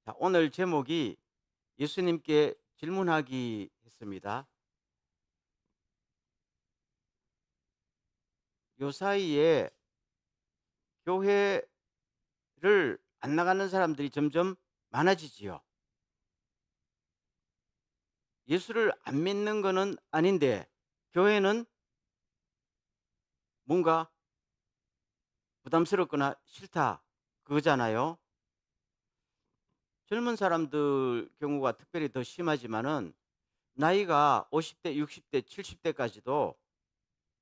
자, 오늘 제목이 예수님께 질문하기 했습니다. 요 사이에 교회를 안 나가는 사람들이 점점 많아지지요. 예수를 안 믿는 거는 아닌데 교회는 뭔가 부담스럽거나 싫다 그거잖아요. 젊은 사람들 경우가 특별히 더 심하지만은 나이가 50대, 60대, 70대까지도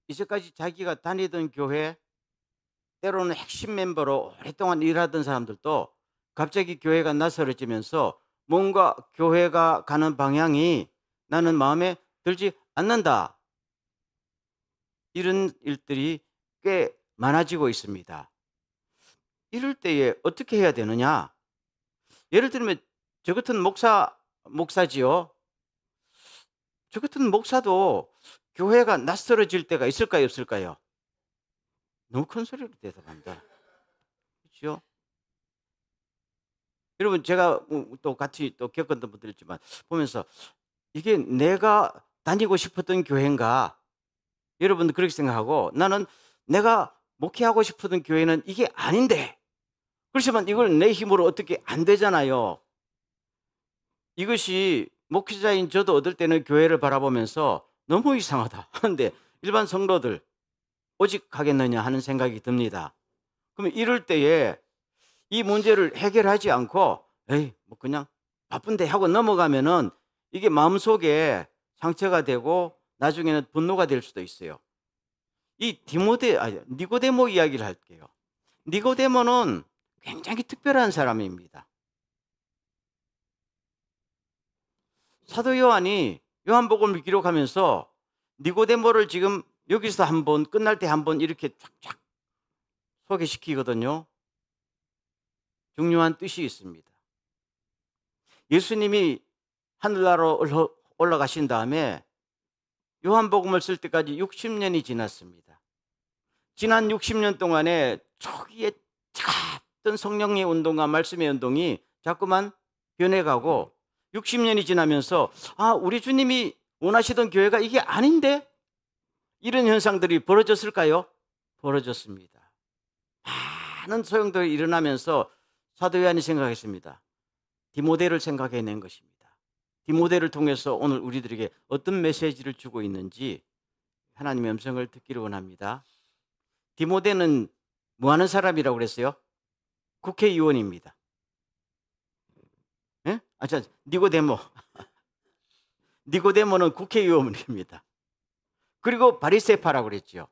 이제까지 자기가 다니던 교회 때로는 핵심 멤버로 오랫동안 일하던 사람들도 갑자기 교회가 낯설어지면서 뭔가 교회가 가는 방향이 나는 마음에 들지 않는다. 이런 일들이 꽤 많아지고 있습니다. 이럴 때에 어떻게 해야 되느냐? 예를 들면 저 같은 목사지요. 저 같은 목사도 교회가 낯설어질 때가 있을까요, 없을까요? 너무 큰 소리로 대답한다. 그렇죠? 여러분 제가 또 같이 또 겪었던 분들 있지만 보면서 '이게 내가 다니고 싶었던 교회인가?' 여러분도 그렇게 생각하고 '나는 내가 목회하고 싶었던 교회는 이게 아닌데.' 그렇지만 이걸 내 힘으로 어떻게 안 되잖아요. 이것이 목회자인 저도 어떨 때는 교회를 바라보면서 '너무 이상하다.' 하는데 일반 성도들 '오직 하겠느냐.' 하는 생각이 듭니다. 그러면 이럴 때에 이 문제를 해결하지 않고 '에이 뭐 그냥 바쁜데.' 하고 넘어가면은 이게 마음속에 상처가 되고 나중에는 분노가 될 수도 있어요. 이 디모데 아니 니고데모 이야기를 할게요. 니고데모는 굉장히 특별한 사람입니다. 사도 요한이 요한복음을 기록하면서 니고데모를 지금 여기서 한번 끝날 때 한번 이렇게 쫙쫙 소개시키거든요. 중요한 뜻이 있습니다. 예수님이 하늘나라로 올라가신 다음에 요한복음을 쓸 때까지 60년이 지났습니다. 지난 60년 동안에 초기에 차갑던 성령의 운동과 말씀의 운동이 자꾸만 변해가고 60년이 지나면서 우리 주님이 원하시던 교회가 이게 아닌데? 이런 현상들이 벌어졌을까요? 벌어졌습니다. 많은 소용돌이 일어나면서 사도 요한이 생각했습니다. 디모데를 생각해낸 것입니다. 디모데를 통해서 오늘 우리들에게 어떤 메시지를 주고 있는지 하나님의 음성을 듣기를 원합니다. 디모데는 뭐 하는 사람이라고 그랬어요? 국회의원입니다. 예? 니고데모. 니고데모는 국회의원입니다. 그리고 바리새파라고 그랬죠.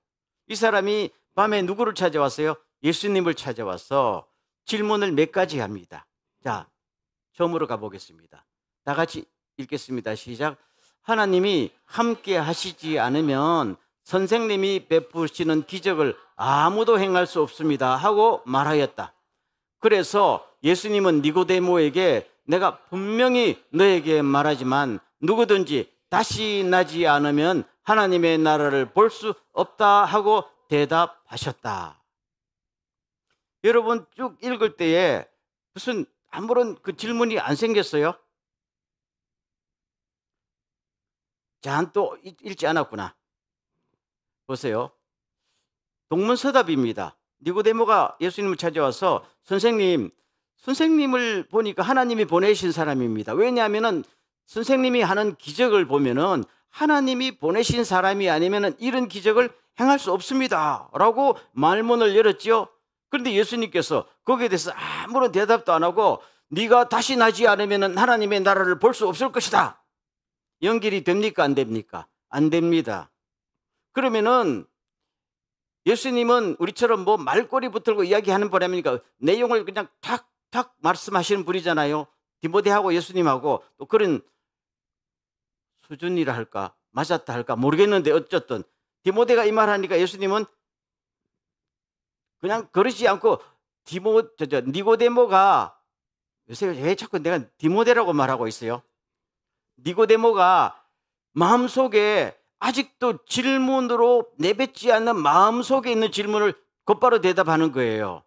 이 사람이 밤에 누구를 찾아왔어요? 예수님을 찾아와서 질문을 몇 가지 합니다. 자, 처음으로 가보겠습니다. 다 같이 읽겠습니다. 시작. 하나님이 함께 하시지 않으면 선생님이 베푸시는 기적을 아무도 행할 수 없습니다. 하고 말하였다. 그래서 예수님은 니고데모에게 내가 분명히 너에게 말하지만 누구든지 다시 나지 않으면 하나님의 나라를 볼 수 없다 하고 대답하셨다. 여러분 쭉 읽을 때에 무슨 아무런 그 질문이 안 생겼어요? 자, 또 읽지 않았구나. 보세요. 동문서답입니다. 니고데모가 예수님을 찾아와서 선생님을 보니까 하나님이 보내신 사람입니다. 왜냐하면은 선생님이 하는 기적을 보면은 하나님이 보내신 사람이 아니면은 이런 기적을 행할 수 없습니다라고 말문을 열었지요. 그런데 예수님께서 거기에 대해서 아무런 대답도 안 하고 네가 다시 나지 않으면은 하나님의 나라를 볼 수 없을 것이다. 연결이 됩니까? 안 됩니까? 안 됩니다. 그러면은 예수님은 우리처럼 뭐 말꼬리 붙들고 이야기하는 분이 아니니까 내용을 그냥 탁탁 말씀하시는 분이잖아요. 디모데하고 예수님하고 또 그런 수준이라 할까 맞았다 할까 모르겠는데 어쨌든 디모데가 이 말하니까 예수님은 그냥 그러지 않고 니고데모가 요새 왜 자꾸 내가 디모데라고 말하고 있어요? 니고데모가 마음속에 아직도 질문으로 내뱉지 않는 마음속에 있는 질문을 곧바로 대답하는 거예요.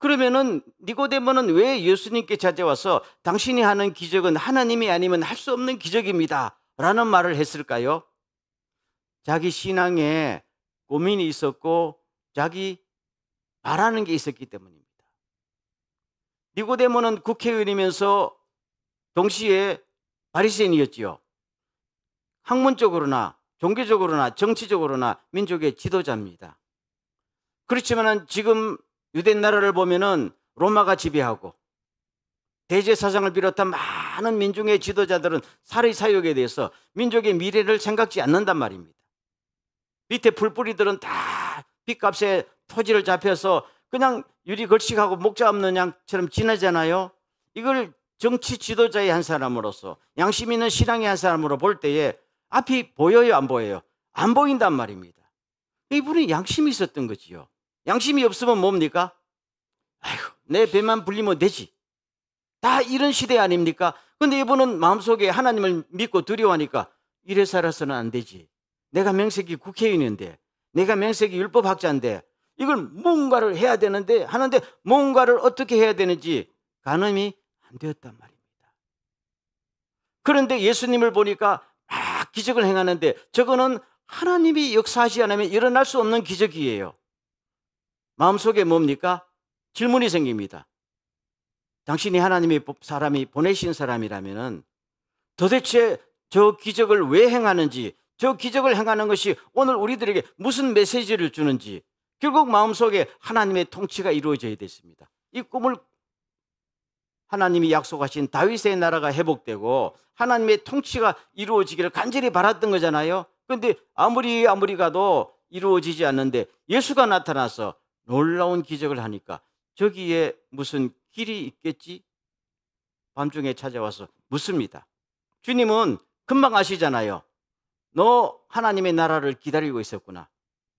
그러면은 니고데모는 왜 예수님께 찾아와서 당신이 하는 기적은 하나님이 아니면 할 수 없는 기적입니다 라는 말을 했을까요? 자기 신앙에 고민이 있었고 자기 바라는 게 있었기 때문입니다. 니고데모는 국회의원이면서 동시에 바리새인이었지요. 학문적으로나 종교적으로나 정치적으로나 민족의 지도자입니다. 그렇지만 지금 유대 나라를 보면은 로마가 지배하고 대제사장을 비롯한 많은 민중의 지도자들은 살의 사역에 대해서 민족의 미래를 생각지 않는단 말입니다. 밑에 풀뿌리들은 다 빚값에 토지를 잡혀서 그냥 유리 걸식하고 목자 없는 양처럼 지내잖아요. 이걸 정치 지도자의 한 사람으로서 양심 있는 신앙의 한 사람으로 볼 때에 앞이 보여요, 안 보여요? 안 보인단 말입니다. 이분이 양심이 있었던 거지요. 양심이 없으면 뭡니까? 아이고, 내 배만 불리면 되지. 다 이런 시대 아닙니까? 근데 이분은 마음속에 하나님을 믿고 두려워하니까 이래 살아서는 안 되지. 내가 명색이 국회의원인데, 내가 명색이 율법학자인데 이걸 뭔가를 해야 되는데 하는데 뭔가를 어떻게 해야 되는지 가늠이 안 되었단 말입니다. 그런데 예수님을 보니까 막 기적을 행하는데 저거는 하나님이 역사하지 않으면 일어날 수 없는 기적이에요. 마음속에 뭡니까? 질문이 생깁니다. 당신이 하나님의 사람이 보내신 사람이라면 도대체 저 기적을 왜 행하는지, 저 기적을 행하는 것이 오늘 우리들에게 무슨 메시지를 주는지, 결국 마음속에 하나님의 통치가 이루어져야 됐습니다. 이 꿈을 하나님이 약속하신 다윗의 나라가 회복되고 하나님의 통치가 이루어지기를 간절히 바랐던 거잖아요. 그런데 아무리 가도 이루어지지 않는데 예수가 나타나서 놀라운 기적을 하니까 저기에 무슨 길이 있겠지? 밤중에 찾아와서 묻습니다. 주님은 금방 아시잖아요. 너 하나님의 나라를 기다리고 있었구나.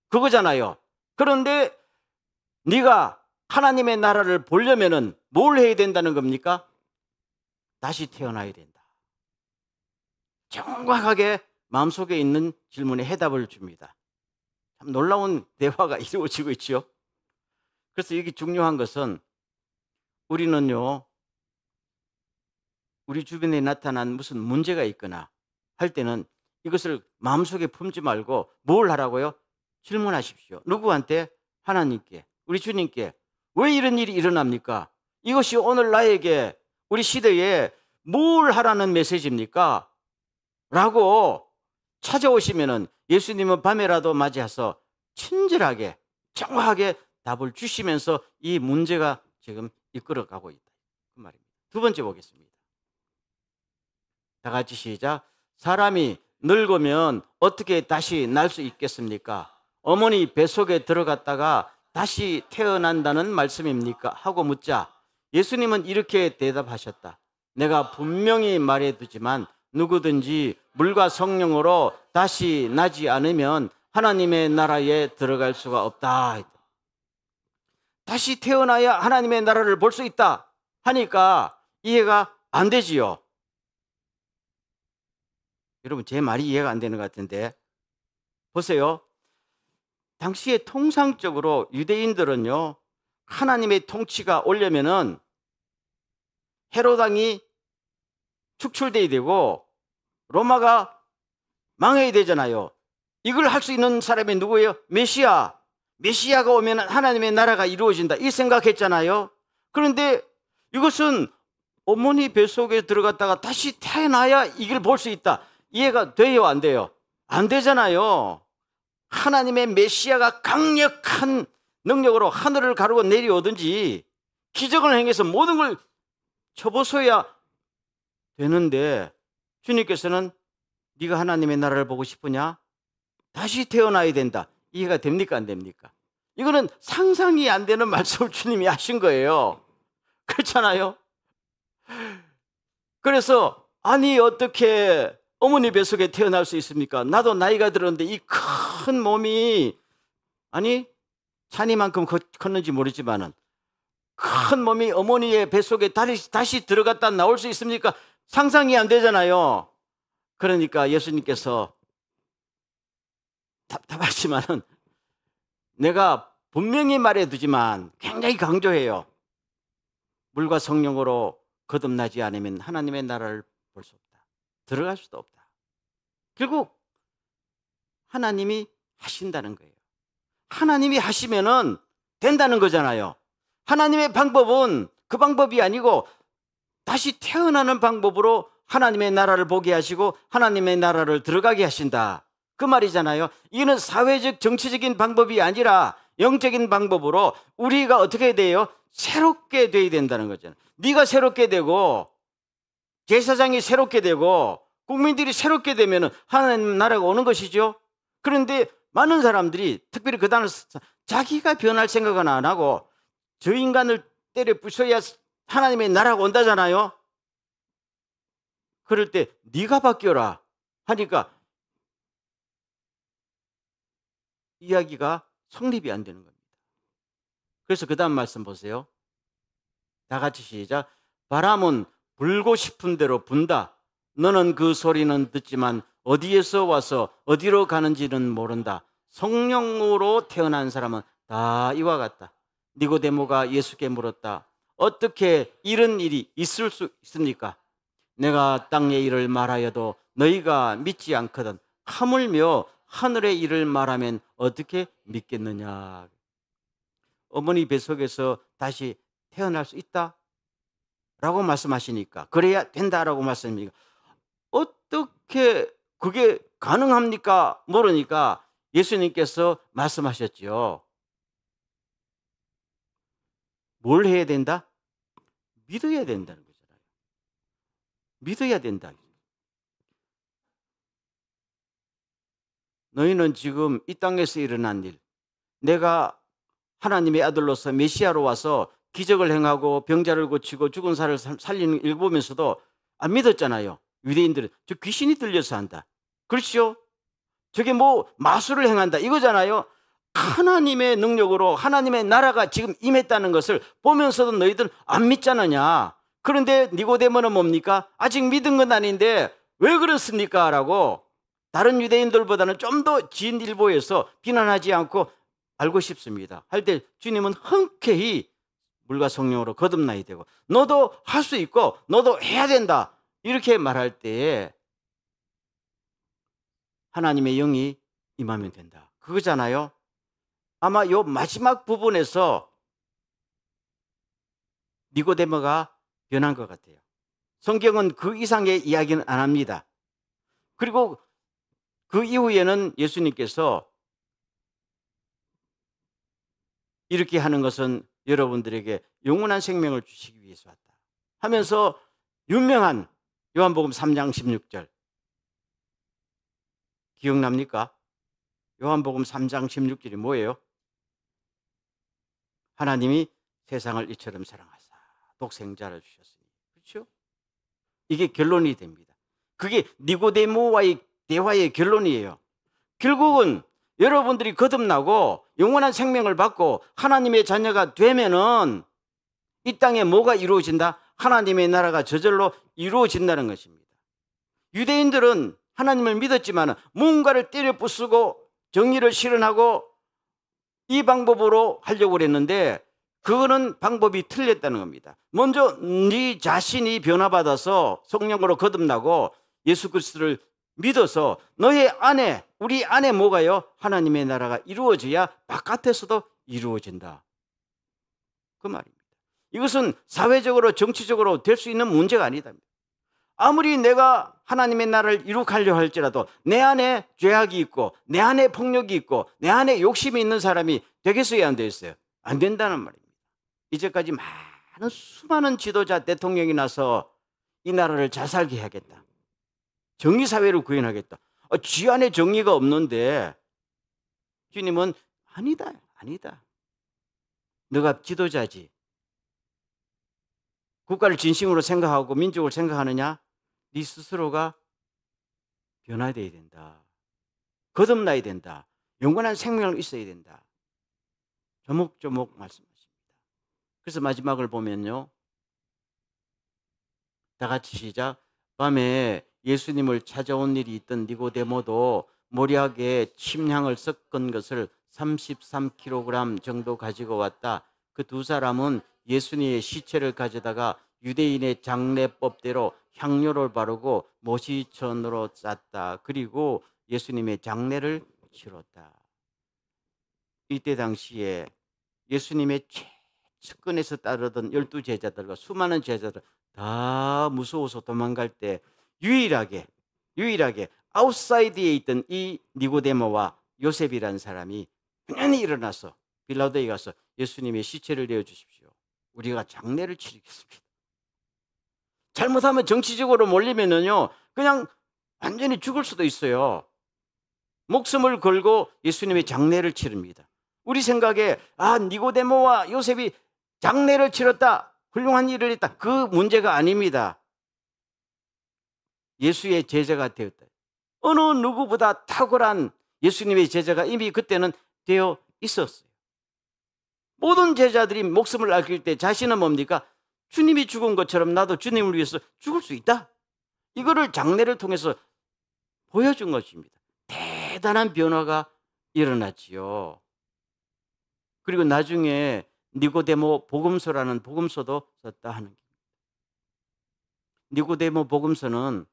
그거잖아요. 그런데 네가 하나님의 나라를 보려면은 뭘 해야 된다는 겁니까? 다시 태어나야 된다. 정확하게 마음속에 있는 질문에 해답을 줍니다. 참 놀라운 대화가 이루어지고 있죠. 그래서 여기 중요한 것은 우리는요, 우리 주변에 나타난 무슨 문제가 있거나 할 때는 이것을 마음속에 품지 말고 뭘 하라고요? 질문하십시오. 누구한테? 하나님께, 우리 주님께. 왜 이런 일이 일어납니까? 이것이 오늘 나에게 우리 시대에 뭘 하라는 메시지입니까? 라고 찾아오시면은 예수님은 밤에라도 맞이해서 친절하게 정확하게 답을 주시면서 이 문제가 지금 이끌어가고 있다. 그 말입니다. 두 번째 보겠습니다. 다 같이 시작. 사람이 늙으면 어떻게 다시 날 수 있겠습니까? 어머니 뱃속에 들어갔다가 다시 태어난다는 말씀입니까? 하고 묻자 예수님은 이렇게 대답하셨다. 내가 분명히 말해두지만 누구든지 물과 성령으로 다시 나지 않으면 하나님의 나라에 들어갈 수가 없다. 다시 태어나야 하나님의 나라를 볼 수 있다 하니까 이해가 안 되지요. 여러분 제 말이 이해가 안 되는 것 같은데 보세요. 당시에 통상적으로 유대인들은요, 하나님의 통치가 오려면은 헤롯 왕이 축출돼야 되고 로마가 망해야 되잖아요. 이걸 할 수 있는 사람이 누구예요? 메시아가 오면 하나님의 나라가 이루어진다 이 생각했잖아요. 그런데 이것은 어머니 뱃속에 들어갔다가 다시 태어나야 이걸 볼 수 있다. 이해가 돼요, 안 돼요? 안 되잖아요. 하나님의 메시아가 강력한 능력으로 하늘을 가르고 내려오든지 기적을 행해서 모든 걸 쳐보셔야 되는데 주님께서는 네가 하나님의 나라를 보고 싶으냐? 다시 태어나야 된다. 이해가 됩니까, 안 됩니까? 이거는 상상이 안 되는 말씀을 주님이 하신 거예요. 그렇잖아요. 그래서 아니 어떻게 어머니 뱃속에 태어날 수 있습니까? 나도 나이가 들었는데 이 큰 몸이 아니 찬이만큼 컸는지 모르지만은 큰 몸이 어머니의 뱃속에 다시 들어갔다 나올 수 있습니까? 상상이 안 되잖아요. 그러니까 예수님께서 답답하지만은 내가 분명히 말해두지만 굉장히 강조해요. 물과 성령으로 거듭나지 않으면 하나님의 나라를 볼 수 없다. 들어갈 수도 없다. 결국 하나님이 하신다는 거예요. 하나님이 하시면은 된다는 거잖아요. 하나님의 방법은 그 방법이 아니고 다시 태어나는 방법으로 하나님의 나라를 보게 하시고 하나님의 나라를 들어가게 하신다. 그 말이잖아요. 이거는 사회적 정치적인 방법이 아니라 영적인 방법으로 우리가 어떻게 돼요? 새롭게 돼야 된다는 거잖아요. 네가 새롭게 되고 제사장이 새롭게 되고 국민들이 새롭게 되면 하나님 나라가 오는 것이죠. 그런데 많은 사람들이 특별히 그 단을 자기가 변할 생각은 안 하고 저 인간을 때려 부숴야 하나님의 나라가 온다잖아요. 그럴 때 네가 바뀌어라 하니까 이야기가 성립이 안 되는 겁니다. 그래서 그 다음 말씀 보세요. 다 같이 시작. 바람은 불고 싶은 대로 분다. 너는 그 소리는 듣지만 어디에서 와서 어디로 가는지는 모른다. 성령으로 태어난 사람은 다 이와 같다. 니고데모가 예수께 물었다. 어떻게 이런 일이 있을 수 있습니까? 내가 땅의 일을 말하여도 너희가 믿지 않거든. 하물며 하늘의 일을 말하면 어떻게 믿겠느냐. 어머니 뱃속에서 다시 태어날 수 있다 라고 말씀하시니까, 그래야 된다라고 말씀합니까? 어떻게 그게 가능합니까? 모르니까 예수님께서 말씀하셨죠. 뭘 해야 된다? 믿어야 된다는 거잖아요. 믿어야 된다. 너희는 지금 이 땅에서 일어난 일, 내가 하나님의 아들로서 메시아로 와서 기적을 행하고 병자를 고치고 죽은 사람을 살리는 일 보면서도 안 믿었잖아요. 유대인들은 저 귀신이 들려서 한다. 그렇죠? 저게 뭐 마술을 행한다 이거잖아요. 하나님의 능력으로 하나님의 나라가 지금 임했다는 것을 보면서도 너희들은 안 믿잖느냐. 그런데 니고데모는 뭡니까? 아직 믿은 건 아닌데 왜 그렇습니까? 라고 다른 유대인들보다는 좀 더 진일보해서 비난하지 않고 알고 싶습니다. 할 때 주님은 흔쾌히 물과 성령으로 거듭나야 되고 너도 할 수 있고 너도 해야 된다 이렇게 말할 때에 하나님의 영이 임하면 된다. 그거잖아요. 아마 요 마지막 부분에서 니고데모가 변한 것 같아요. 성경은 그 이상의 이야기는 안 합니다. 그리고 그 이후에는 예수님께서 이렇게 하는 것은 여러분들에게 영원한 생명을 주시기 위해서 왔다 하면서 유명한 요한복음 3장 16절 기억납니까? 요한복음 3장 16절이 뭐예요? 하나님이 세상을 이처럼 사랑하사 독생자를 주셨으니. 그렇죠? 이게 결론이 됩니다. 그게 니고데모와의 대화의 결론이에요. 결국은 여러분들이 거듭나고 영원한 생명을 받고 하나님의 자녀가 되면은 이 땅에 뭐가 이루어진다? 하나님의 나라가 저절로 이루어진다는 것입니다. 유대인들은 하나님을 믿었지만 뭔가를 때려 부수고 정의를 실현하고 이 방법으로 하려고 그랬는데 그거는 방법이 틀렸다는 겁니다. 먼저 네 자신이 변화받아서 성령으로 거듭나고 예수 그리스도를 믿어서 너의 안에, 우리 안에 뭐가요? 하나님의 나라가 이루어져야 바깥에서도 이루어진다. 그 말입니다. 이것은 사회적으로 정치적으로 될 수 있는 문제가 아니다. 아무리 내가 하나님의 나라를 이룩하려 할지라도 내 안에 죄악이 있고 내 안에 폭력이 있고 내 안에 욕심이 있는 사람이 되겠어요? 안 되겠어요? 안 된다는 말입니다. 이제까지 많은 수많은 지도자 대통령이 나서 이 나라를 잘 살게 해야겠다. 정의사회를 구현하겠다. 지 안에 정의가 없는데 주님은 아니다. 아니다. 너가 지도자지. 국가를 진심으로 생각하고 민족을 생각하느냐? 네 스스로가 변화되어야 된다. 거듭나야 된다. 영원한 생명을 있어야 된다. 조목조목 말씀하십니다. 그래서 마지막을 보면요. 다 같이 시작. 밤에 예수님을 찾아온 일이 있던 니고데모도 모략에 침향을 섞은 것을 33kg 정도 가지고 왔다. 그 두 사람은 예수님의 시체를 가져다가 유대인의 장례법대로 향료를 바르고 모시천으로 쌌다. 그리고 예수님의 장례를 치렀다. 이때 당시에 예수님의 측근에서 따르던 12제자들과 수많은 제자들 다 무서워서 도망갈 때 유일하게 아웃사이드에 있던 이 니고데모와 요셉이라는 사람이 편안히 일어나서 빌라도에 가서 예수님의 시체를 내어주십시오. 우리가 장례를 치르겠습니다. 잘못하면 정치적으로 몰리면은요, 그냥 완전히 죽을 수도 있어요. 목숨을 걸고 예수님의 장례를 치릅니다. 우리 생각에 니고데모와 요셉이 장례를 치렀다, 훌륭한 일을 했다, 그 문제가 아닙니다. 예수의 제자가 되었다. 어느 누구보다 탁월한 예수님의 제자가 이미 그때는 되어 있었어요. 모든 제자들이 목숨을 아낄 때 자신은 뭡니까? 주님이 죽은 것처럼 나도 주님을 위해서 죽을 수 있다. 이거를 장례를 통해서 보여준 것입니다. 대단한 변화가 일어났지요. 그리고 나중에 니고데모 복음서라는 복음서도 썼다 하는 겁니다. 니고데모 복음서는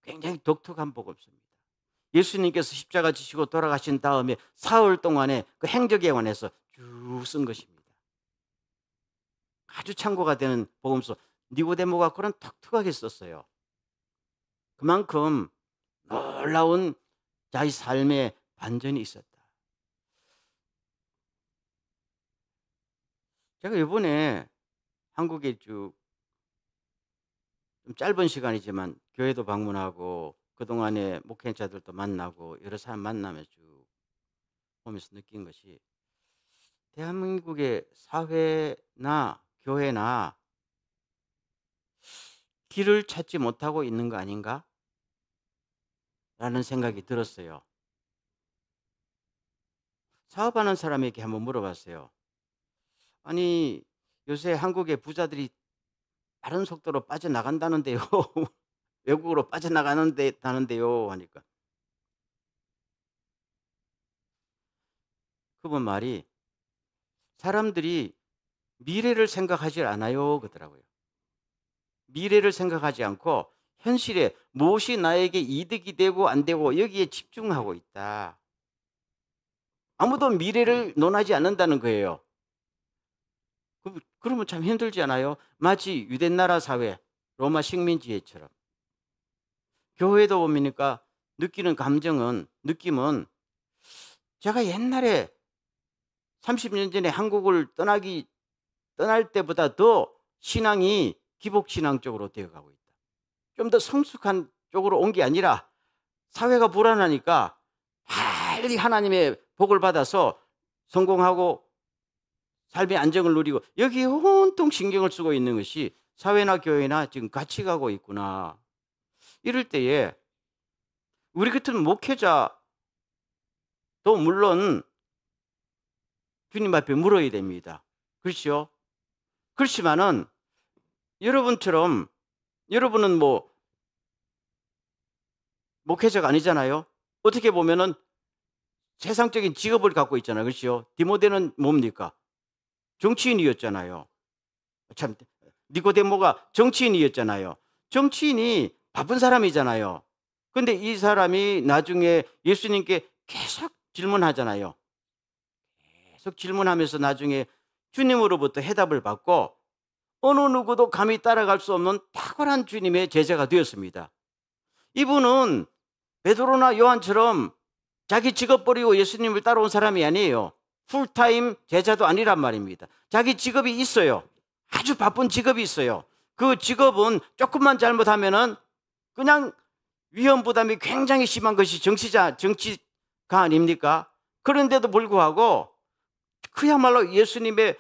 굉장히 독특한 복음서입니다. 예수님께서 십자가 지시고 돌아가신 다음에 사흘 동안에 그 행적에 관해서 쭉 쓴 것입니다. 아주 참고가 되는 복음서. 니고데모가 그런 독특하게 썼어요. 그만큼 놀라운 자기 삶의 반전이 있었다. 제가 이번에 한국에 좀 짧은 시간이지만 교회도 방문하고 그동안에 목회자들도 만나고 여러 사람 만나면서 쭉 보면서 느낀 것이 대한민국의 사회나 교회나 길을 찾지 못하고 있는 거 아닌가? 라는 생각이 들었어요. 사업하는 사람에게 한번 물어봤어요. 아니, 요새 한국의 부자들이 다른 속도로 빠져나간다는데요. 외국으로 빠져나가는데요. 하니까 그분 말이 사람들이 미래를 생각하지 않아요. 그러더라고요. 미래를 생각하지 않고 현실에 무엇이 나에게 이득이 되고 안 되고 여기에 집중하고 있다. 아무도 미래를 논하지 않는다는 거예요. 그러면 참 힘들지 않아요? 마치 유대나라 사회, 로마 식민지회처럼. 교회도 보니까 느낌은 제가 옛날에 30년 전에 한국을 떠날 때보다 더 신앙이 기복신앙 쪽으로 되어가고 있다. 좀 더 성숙한 쪽으로 온 게 아니라 사회가 불안하니까 빨리 하나님의 복을 받아서 성공하고 삶의 안정을 누리고 여기에 온통 신경을 쓰고 있는 것이 사회나 교회나 지금 같이 가고 있구나. 이럴 때에 우리 같은 목회자도 물론 주님 앞에 물어야 됩니다. 그렇죠? 그렇지만은 여러분은 목회자가 아니잖아요. 어떻게 보면은 세상적인 직업을 갖고 있잖아요. 그렇죠? 디모데는 뭡니까? 정치인이었잖아요. 참, 니고데모가 정치인이었잖아요. 정치인이 바쁜 사람이잖아요. 근데 이 사람이 나중에 예수님께 계속 질문하잖아요. 계속 질문하면서 나중에 주님으로부터 해답을 받고 어느 누구도 감히 따라갈 수 없는 탁월한 주님의 제자가 되었습니다. 이분은 베드로나 요한처럼 자기 직업 버리고 예수님을 따라온 사람이 아니에요. 풀타임 제자도 아니란 말입니다. 자기 직업이 있어요. 아주 바쁜 직업이 있어요. 그 직업은 조금만 잘못하면은 그냥 위험 부담이 굉장히 심한 것이 정치가 아닙니까? 그런데도 불구하고 그야말로 예수님의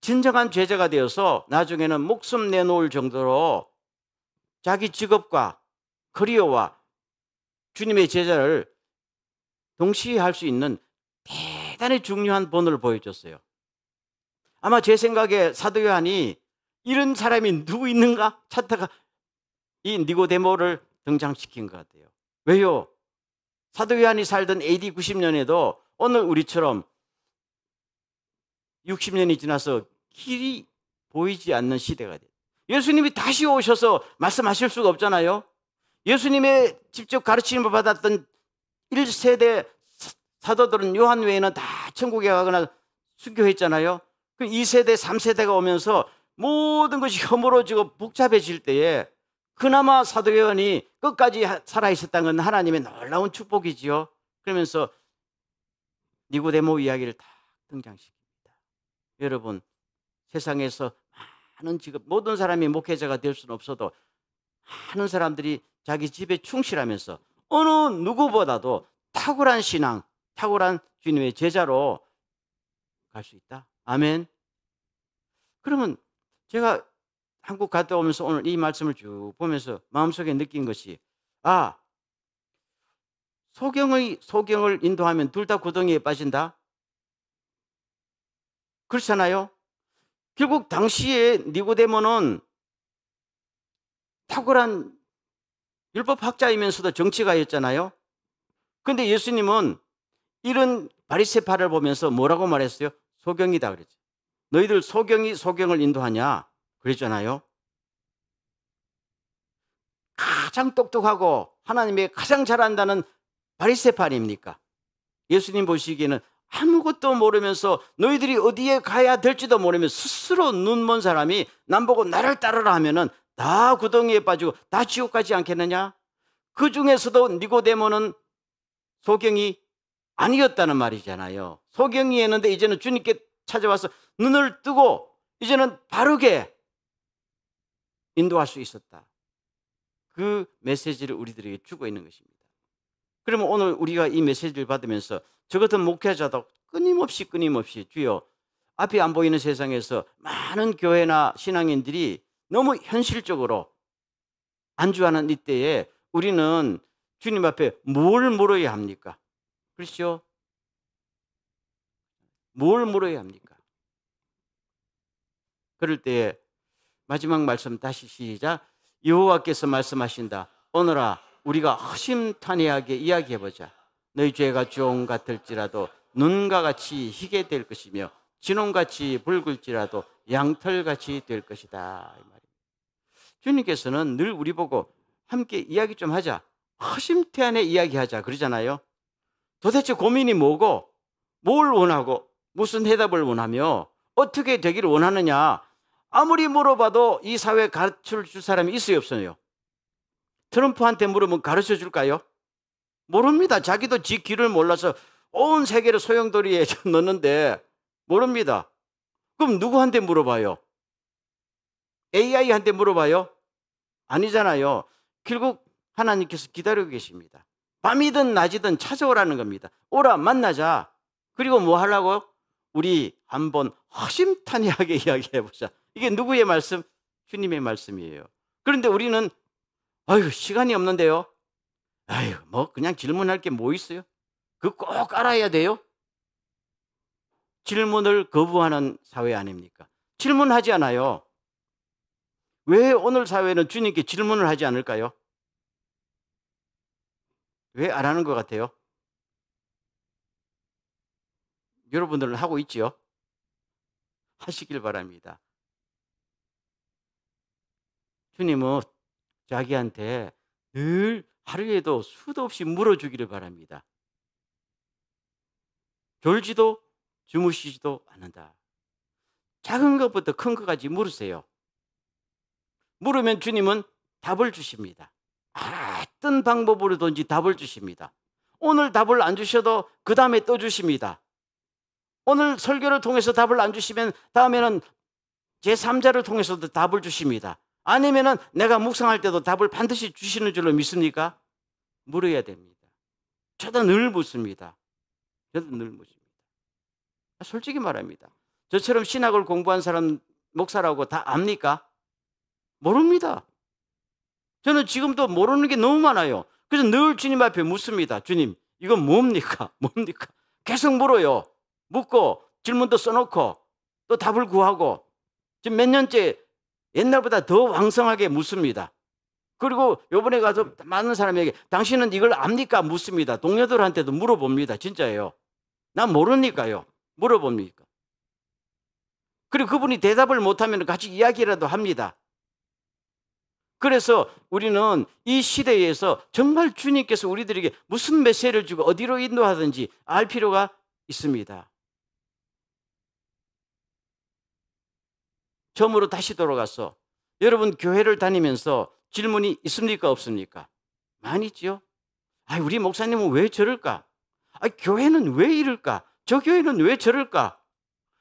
진정한 제자가 되어서 나중에는 목숨 내놓을 정도로 자기 직업과 커리어와 주님의 제자를 동시에 할 수 있는 대단히 중요한 본을 보여줬어요. 아마 제 생각에 사도 요한이 이런 사람이 누구 있는가 찾다가 이 니고데모를 등장시킨 것 같아요. 왜요? 사도 요한이 살던 AD 90년에도 오늘 우리처럼 60년이 지나서 길이 보이지 않는 시대가 돼요. 예수님이 다시 오셔서 말씀하실 수가 없잖아요. 예수님의 직접 가르침을 받았던 1세대 사도들은 요한 외에는 다 천국에 가거나 순교했잖아요. 그 2세대, 3세대가 오면서 모든 것이 허물어지고 복잡해질 때에 그나마 사도 요한이 끝까지 살아있었다는 건 하나님의 놀라운 축복이지요. 그러면서 니고데모 이야기를 다 등장시킵니다. 여러분, 세상에서 많은 직업, 모든 사람이 목회자가 될 수는 없어도 많은 사람들이 자기 집에 충실하면서 어느 누구보다도 탁월한 신앙, 탁월한 주님의 제자로 갈 수 있다. 아멘. 그러면 제가 한국 갔다 오면서 오늘 이 말씀을 쭉 보면서 마음속에 느낀 것이, 소경을 인도하면 둘 다 구덩이에 빠진다? 그렇잖아요. 결국 당시에 니고데모는 탁월한 율법학자이면서도 정치가였잖아요. 그런데 예수님은 이런 바리새파를 보면서 뭐라고 말했어요? 소경이다 그랬죠. 너희들 소경이 소경을 인도하냐? 그랬잖아요. 가장 똑똑하고 하나님의 가장 잘한다는 바리새파 아닙니까? 예수님 보시기에는 아무것도 모르면서 너희들이 어디에 가야 될지도 모르면서 스스로 눈먼 사람이 남보고 나를 따르라 하면은 다 구덩이에 빠지고 다 지옥 가지 않겠느냐? 그 중에서도 니고데모는 소경이 아니었다는 말이잖아요. 소경이었는데 이제는 주님께 찾아와서 눈을 뜨고 이제는 바르게 인도할 수 있었다. 그 메시지를 우리들에게 주고 있는 것입니다. 그러면 오늘 우리가 이 메시지를 받으면서 저 같은 목회자도 끊임없이 주여, 앞이 안 보이는 세상에서 많은 교회나 신앙인들이 너무 현실적으로 안주하는 이때에 우리는 주님 앞에 뭘 물어야 합니까? 그렇죠? 뭘 물어야 합니까? 그럴 때에 마지막 말씀 다시 시작. 여호와께서 말씀하신다. 오늘아 우리가 허심탄회하게 이야기해보자. 너희 죄가 주홍 같을지라도 눈과 같이 희게 될 것이며 진홍같이 붉을지라도 양털같이 될 것이다. 이 말입니다. 주님께서는 늘 우리 보고 함께 이야기 좀 하자. 허심탄회하게 이야기하자 그러잖아요. 도대체 고민이 뭐고 뭘 원하고 무슨 해답을 원하며 어떻게 되기를 원하느냐. 아무리 물어봐도 이 사회에 가르쳐 줄 사람이 있어요 없어요? 트럼프한테 물으면 가르쳐 줄까요? 모릅니다. 자기도 지 길을 몰라서 온 세계를 소용돌이에 넣는데 모릅니다. 그럼 누구한테 물어봐요? AI한테 물어봐요? 아니잖아요. 결국 하나님께서 기다리고 계십니다. 밤이든 낮이든 찾아오라는 겁니다. 오라 만나자. 그리고 뭐 하려고? 우리 한번 허심탄회하게 이야기해보자. 이게 누구의 말씀? 주님의 말씀이에요. 그런데 우리는 아유 시간이 없는데요. 아유 뭐 그냥 질문할 게 뭐 있어요? 그거 꼭 알아야 돼요? 질문을 거부하는 사회 아닙니까? 질문하지 않아요. 왜 오늘 사회는 주님께 질문을 하지 않을까요? 왜 안 하는 것 같아요? 여러분들은 하고 있지요? 하시길 바랍니다. 주님은 자기한테 늘 하루에도 수도 없이 물어주기를 바랍니다. 졸지도 주무시지도 않는다. 작은 것부터 큰 것까지 물으세요. 물으면 주님은 답을 주십니다. 어떤 방법으로든지 답을 주십니다. 오늘 답을 안 주셔도 그 다음에 또 주십니다. 오늘 설교를 통해서 답을 안 주시면 다음에는 제3자를 통해서도 답을 주십니다. 아니면은 내가 묵상할 때도 답을 반드시 주시는 줄로 믿습니까? 물어야 됩니다. 저도 늘 묻습니다. 솔직히 말합니다. 저처럼 신학을 공부한 사람 목사라고 다 압니까? 모릅니다. 저는 지금도 모르는 게 너무 많아요. 그래서 늘 주님 앞에 묻습니다. 주님, 이건 뭡니까? 뭡니까? 계속 물어요. 묻고 질문도 써놓고 또 답을 구하고 지금 몇 년째 옛날보다 더 왕성하게 묻습니다. 그리고 요번에 가서 많은 사람에게 당신은 이걸 압니까? 묻습니다. 동료들한테도 물어봅니다. 진짜예요. 난 모르니까요. 물어봅니까? 그리고 그분이 대답을 못하면 같이 이야기라도 합니다. 그래서 우리는 이 시대에서 정말 주님께서 우리들에게 무슨 메시지를 주고 어디로 인도하든지 알 필요가 있습니다. 처음으로 다시 돌아가서 여러분 교회를 다니면서 질문이 있습니까? 없습니까? 많이 있죠. 우리 목사님은 왜 저럴까? 교회는 왜 이럴까? 저 교회는 왜 저럴까?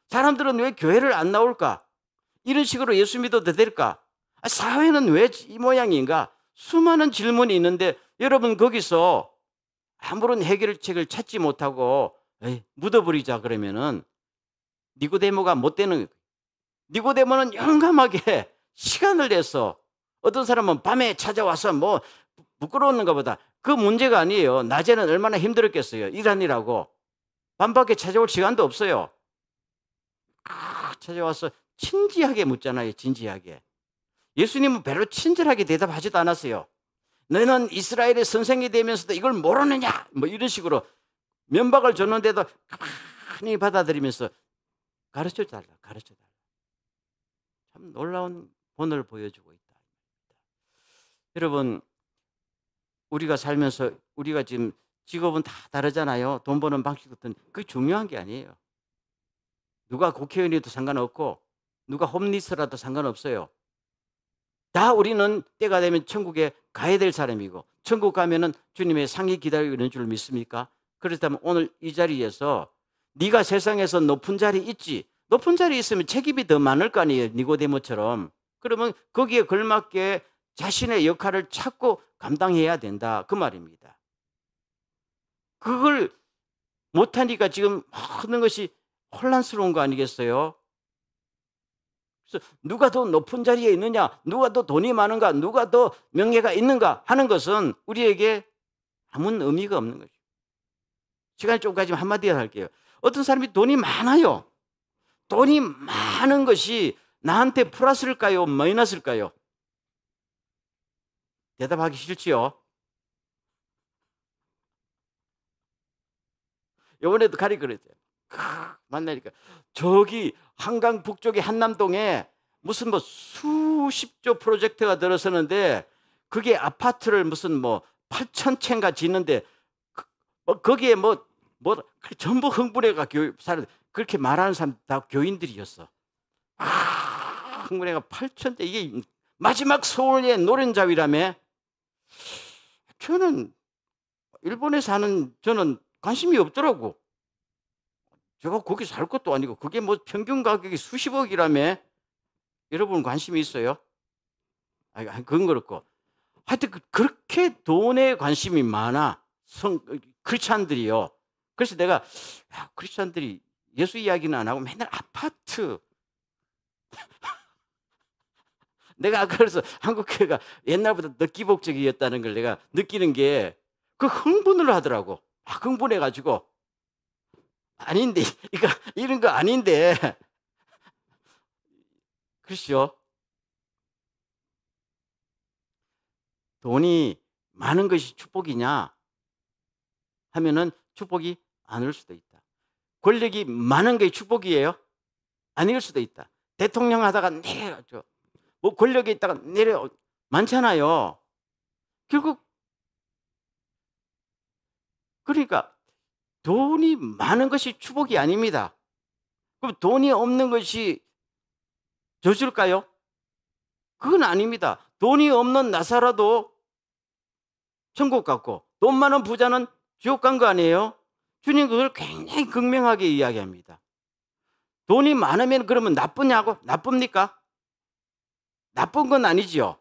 사람들은 왜 교회를 안 나올까? 이런 식으로 예수 믿어도 될까? 사회는 왜 이 모양인가? 수많은 질문이 있는데 여러분 거기서 아무런 해결책을 찾지 못하고 묻어버리자 그러면은 니고데모가 못 되는 거예요. 니고데모는 용감하게 시간을 내서 어떤 사람은 밤에 찾아와서 뭐 부끄러운 것보다 그 문제가 아니에요. 낮에는 얼마나 힘들었겠어요. 일하느라고. 밤밖에 찾아올 시간도 없어요. 찾아와서 진지하게 묻잖아요. 진지하게. 예수님은 별로 친절하게 대답하지도 않았어요. 너는 이스라엘의 선생이 되면서도 이걸 모르느냐? 뭐 이런 식으로 면박을 줬는데도 가만히 받아들이면서 가르쳐달라. 참 놀라운 본을 보여주고 있다. 여러분, 우리가 살면서 우리가 지금 직업은 다 다르잖아요. 돈 버는 방식 같은 그게 중요한 게 아니에요. 누가 국회의원이도 상관없고 누가 홈리스라도 상관없어요. 다 우리는 때가 되면 천국에 가야 될 사람이고 천국 가면은 주님의 상이 기다리고 있는 줄 믿습니까? 그렇다면 오늘 이 자리에서 네가 세상에서 높은 자리 있지. 높은 자리에 있으면 책임이 더 많을 거 아니에요. 니고데모처럼. 그러면 거기에 걸맞게 자신의 역할을 찾고 감당해야 된다. 그 말입니다. 그걸 못하니까 지금 하는 것이 혼란스러운 거 아니겠어요? 그래서 누가 더 높은 자리에 있느냐, 누가 더 돈이 많은가, 누가 더 명예가 있는가 하는 것은 우리에게 아무 의미가 없는 거죠. 시간이 좀 가지면 한마디 할게요. 어떤 사람이 돈이 많아요. 돈이 많은 것이 나한테 플러스일까요? 마이너스일까요? 대답하기 싫지요? 이번에도 가리 그랬어요. 만나니까 저기 한강 북쪽의 한남동에 무슨 뭐 수십조 프로젝트가 들어서는데 그게 아파트를 무슨 뭐 8,000채인가 짓는데 거기에 뭐 전부 흥분해가 사람 그렇게 말하는 사람 다 교인들이었어. 흥분해가 8,000채 이게 마지막 서울의 노른자위라며. 저는 일본에 사는 저는 관심이 없더라고. 제가 거기 살 것도 아니고 그게 뭐 평균 가격이 수십억이라며. 여러분 관심이 있어요? 그건 그렇고 하여튼 그렇게 돈에 관심이 많아 크리스찬들이요. 그래서 내가 크리스찬들이 예수 이야기는 안 하고 맨날 아파트 내가 아까 그래서 한국교회가 옛날보다 더 기복적이었다는 걸 내가 느끼는 게 그 흥분을 하더라고. 흥분해가지고 아닌데 이런 거 아닌데 그렇죠? 돈이 많은 것이 축복이냐 하면은 축복이 아닐 수도 있다. 권력이 많은 게 축복이에요? 아닐 수도 있다. 대통령 하다가 내려가죠. 뭐 권력이 있다가 내려 많잖아요. 결국 그러니까 돈이 많은 것이 축복이 아닙니다. 그럼 돈이 없는 것이 저줄까요? 그건 아닙니다. 돈이 없는 나사라도 천국 갔고 돈 많은 부자는 지옥 간 거 아니에요? 주님 그걸 굉장히 극명하게 이야기합니다. 돈이 많으면 그러면 나쁘냐고? 나쁩니까? 나쁜 건 아니지요.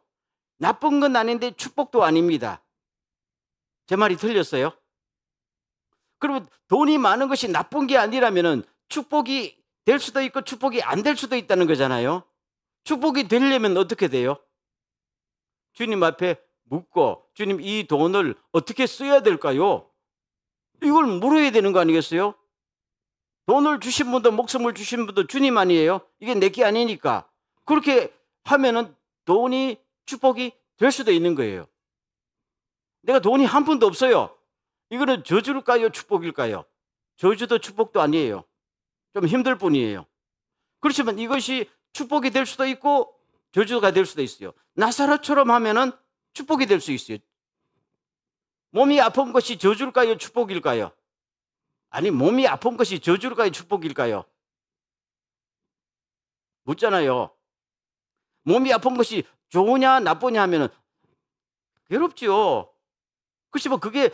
나쁜 건 아닌데 축복도 아닙니다. 제 말이 틀렸어요? 그러면 돈이 많은 것이 나쁜 게 아니라면 축복이 될 수도 있고 축복이 안 될 수도 있다는 거잖아요. 축복이 되려면 어떻게 돼요? 주님 앞에 묻고 주님 이 돈을 어떻게 써야 될까요? 이걸 물어야 되는 거 아니겠어요? 돈을 주신 분도 목숨을 주신 분도 주님 아니에요? 이게 내게 아니니까. 그렇게 하면은 돈이 축복이 될 수도 있는 거예요. 내가 돈이 한 푼도 없어요. 이거는 저주일까요? 축복일까요? 저주도 축복도 아니에요. 좀 힘들 뿐이에요. 그렇지만 이것이 축복이 될 수도 있고 저주가 될 수도 있어요. 나사로처럼 하면은 축복이 될 수 있어요. 몸이 아픈 것이 저주일까요? 축복일까요? 아니, 몸이 아픈 것이 저주일까요? 축복일까요? 묻잖아요. 몸이 아픈 것이 좋으냐 나쁘냐 하면은 괴롭지요. 그렇지만 그게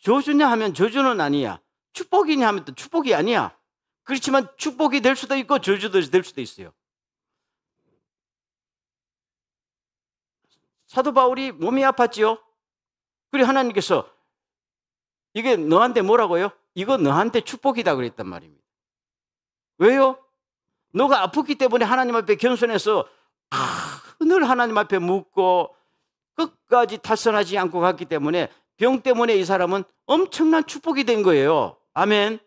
저주냐 하면 저주는 아니야. 축복이냐 하면 또 축복이 아니야. 그렇지만 축복이 될 수도 있고 저주도 될 수도 있어요. 사도 바울이 몸이 아팠지요. 그리고 하나님께서 이게 너한테 뭐라고요? 이거 너한테 축복이다 그랬단 말입니다. 왜요? 너가 아프기 때문에 하나님 앞에 겸손해서 늘 하나님 앞에 묻고 끝까지 탈선하지 않고 갔기 때문에 병 때문에 이 사람은 엄청난 축복이 된 거예요. 아멘.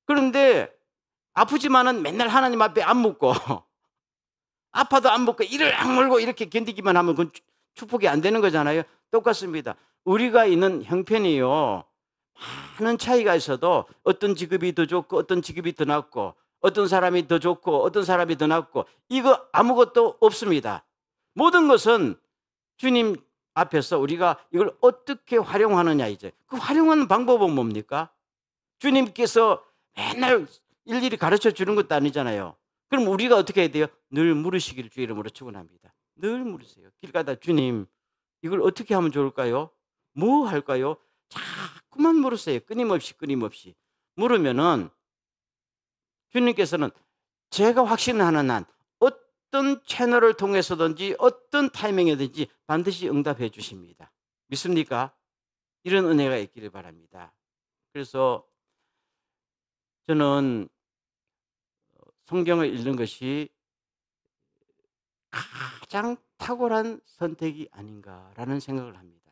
그런데 아프지만은 맨날 하나님 앞에 안 묻고 아파도 안 묻고 이를 악물고 이렇게 견디기만 하면 그건 축복이 안 되는 거잖아요. 똑같습니다. 우리가 있는 형편이요, 많은 차이가 있어도 어떤 직업이 더 좋고 어떤 직업이 더 낫고 어떤 사람이 더 좋고 어떤 사람이 더 낫고 이거 아무것도 없습니다. 모든 것은 주님 앞에서 우리가 이걸 어떻게 활용하느냐. 이제 그 활용하는 방법은 뭡니까? 주님께서 맨날 일일이 가르쳐 주는 것도 아니잖아요. 그럼 우리가 어떻게 해야 돼요? 늘 물으시기를 주 이름으로 축원합니다. 늘 물으세요. 길 가다 주님 이걸 어떻게 하면 좋을까요? 뭐 할까요? 자꾸만 물으세요. 끊임없이 물으면은 주님께서는 제가 확신하는 한 어떤 채널을 통해서든지 어떤 타이밍이든지 반드시 응답해 주십니다. 믿습니까? 이런 은혜가 있기를 바랍니다. 그래서 저는 성경을 읽는 것이 가장 탁월한 선택이 아닌가라는 생각을 합니다.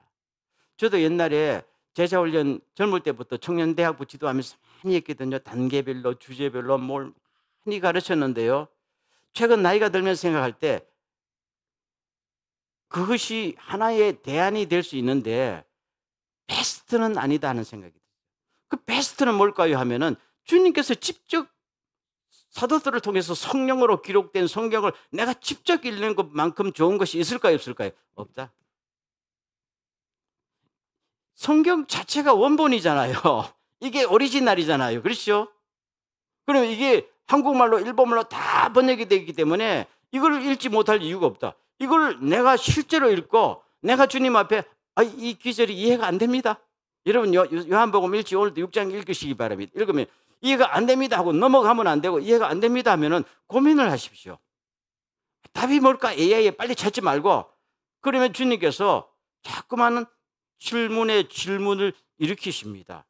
저도 옛날에 제자훈련 젊을 때부터 청년대학부 지도하면서 많이 했거든요. 단계별로 주제별로 뭘 많이 가르쳤는데요. 최근 나이가 들면서 생각할 때 그것이 하나의 대안이 될 수 있는데 베스트는 아니다 하는 생각이 들어요. 그 베스트는 뭘까요 하면은 주님께서 직접 사도들을 통해서 성령으로 기록된 성경을 내가 직접 읽는 것만큼 좋은 것이 있을까요 없을까요? 없다. 성경 자체가 원본이잖아요. 이게 오리지널이잖아요. 그렇죠? 그럼 이게 한국말로 일본말로 다 번역이 되기 때문에 이걸 읽지 못할 이유가 없다. 이걸 내가 실제로 읽고 내가 주님 앞에 이 기절이 이해가 안 됩니다. 여러분 요한복음 읽지 오늘도 6장 읽으시기 바랍니다. 읽으면 이해가 안 됩니다 하고 넘어가면 안 되고 이해가 안 됩니다 하면은 고민을 하십시오. 답이 뭘까? AI에 빨리 찾지 말고 그러면 주님께서 자꾸만 질문에 질문을 일으키십니다.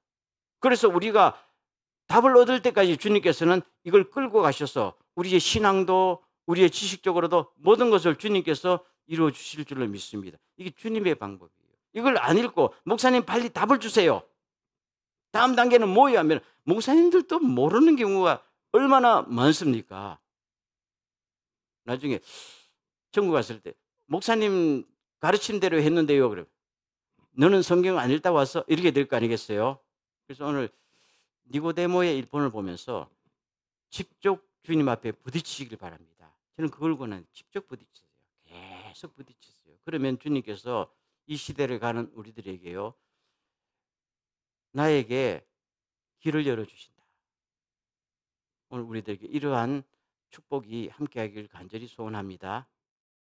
그래서 우리가 답을 얻을 때까지 주님께서는 이걸 끌고 가셔서 우리의 신앙도 우리의 지식적으로도 모든 것을 주님께서 이루어 주실 줄로 믿습니다. 이게 주님의 방법이에요. 이걸 안 읽고 목사님 빨리 답을 주세요. 다음 단계는 뭐예요 하면 목사님들도 모르는 경우가 얼마나 많습니까? 나중에 천국 갔을 때 목사님 가르친 대로 했는데요. 그럼 너는 성경 안 읽다 와서 이렇게 될 거 아니겠어요? 그래서 오늘 니고데모의 일본을 보면서 직접 주님 앞에 부딪히시길 바랍니다. 저는 그걸 권한 직접 부딪히세요. 계속 부딪히세요. 그러면 주님께서 이 시대를 가는 우리들에게요, 나에게 길을 열어주신다. 오늘 우리들에게 이러한 축복이 함께하기를 간절히 소원합니다.